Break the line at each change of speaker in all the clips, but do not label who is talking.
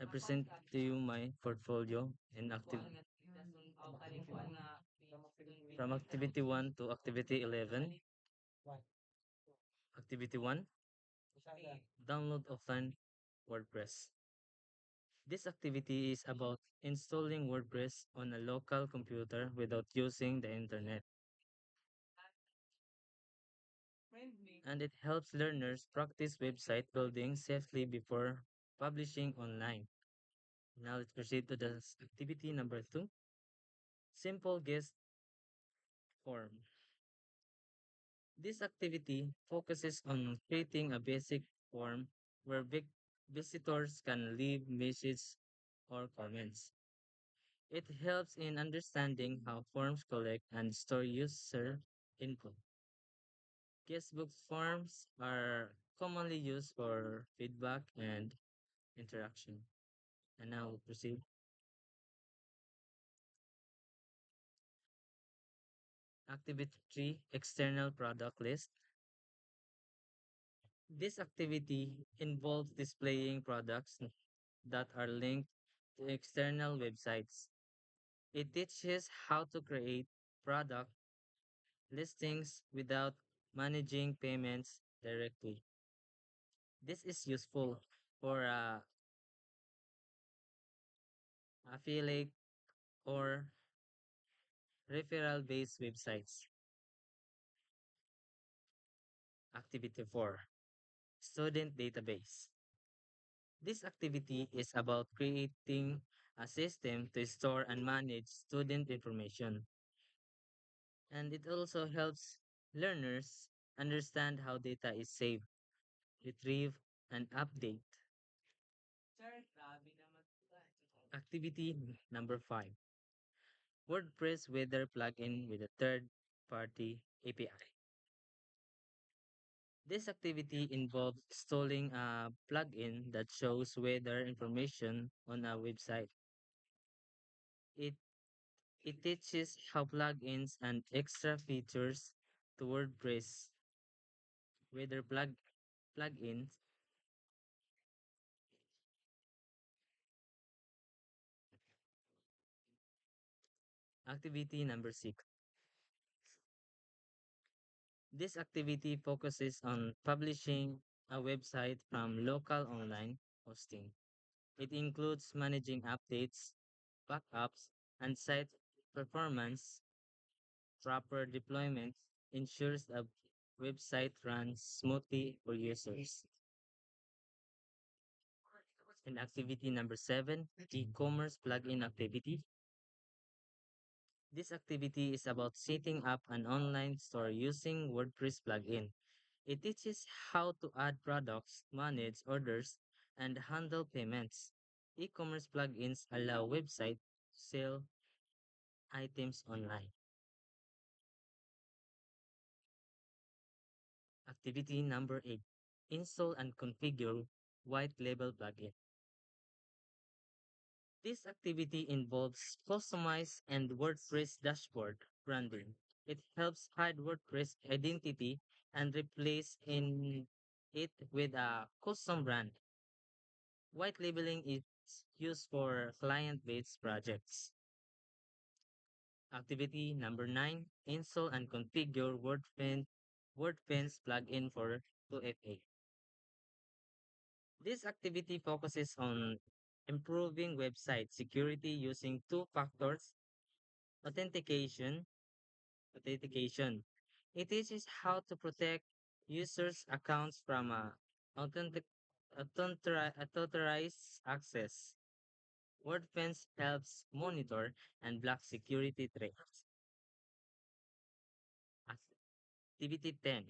I present to you my portfolio in from activity 1 to activity 11. Activity 1, download offline WordPress. This activity is about installing WordPress on a local computer without using the internet, and it helps learners practice website building safely before publishing online. Now let's proceed to the activity number 2, simple guest form. This activity focuses on creating a basic form where visitors can leave messages or comments. It helps in understanding how forms collect and store user input. Guestbook forms are commonly used for feedback and interaction. And now we'll proceed. Activity 3, external product list. This activity involves displaying products that are linked to external websites. It teaches how to create product listings without managing payments directly. This is useful for affiliate or referral based websites. Activity 4, student database. This activity is about creating a system to store and manage student information, and it also helps learners understand how data is saved, retrieved, and updated. Activity number 5, WordPress weather plugin with a third party API. This activity involves installing a plugin that shows weather information on a website. It It teaches how plugins and extra features to WordPress, whether plugins. Activity number 6. This activity focuses on publishing a website from local online hosting. It includes managing updates, backups, and site performance. Proper deployment ensures a website runs smoothly for users. And activity number 7, e-commerce plugin activity. This activity is about setting up an online store using WordPress plugin. It teaches how to add products, manage orders, and handle payments. E-commerce plugins allow websites to sell items online. Activity number 8, install and configure white label plugin. This activity involves customize and WordPress dashboard branding. It helps hide WordPress identity and replace in it with a custom brand. White labeling is used for client-based projects. Activity number 9, install and configure WordFence plugin for 2FA. This activity focuses on improving website security using two factors authentication. Authentication. It teaches how to protect users' accounts from authentic, unauthorized access. WordFence helps monitor and block security threats. Activity 10.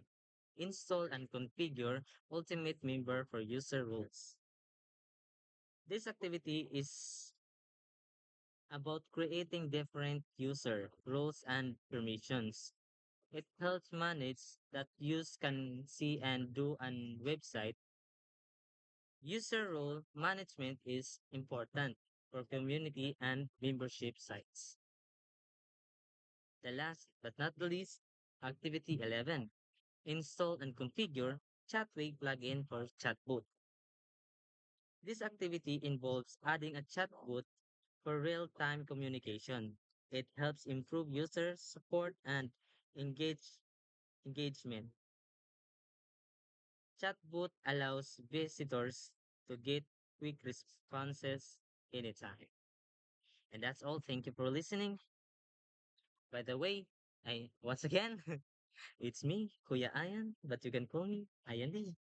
Install and configure Ultimate Member for user rules. This activity is about creating different user roles and permissions. It helps manage that use can see and do on website. User role management is important for community and membership sites. The last but not the least, activity 11. Install and configure Chatway plugin for Chatbot. This activity involves adding a chatbot for real-time communication. It helps improve user support and engage engagement. Chatbot allows visitors to get quick responses anytime. And that's all. Thank you for listening. By the way, I once again, it's me, Kuya Ayan, but you can call me Ayan D.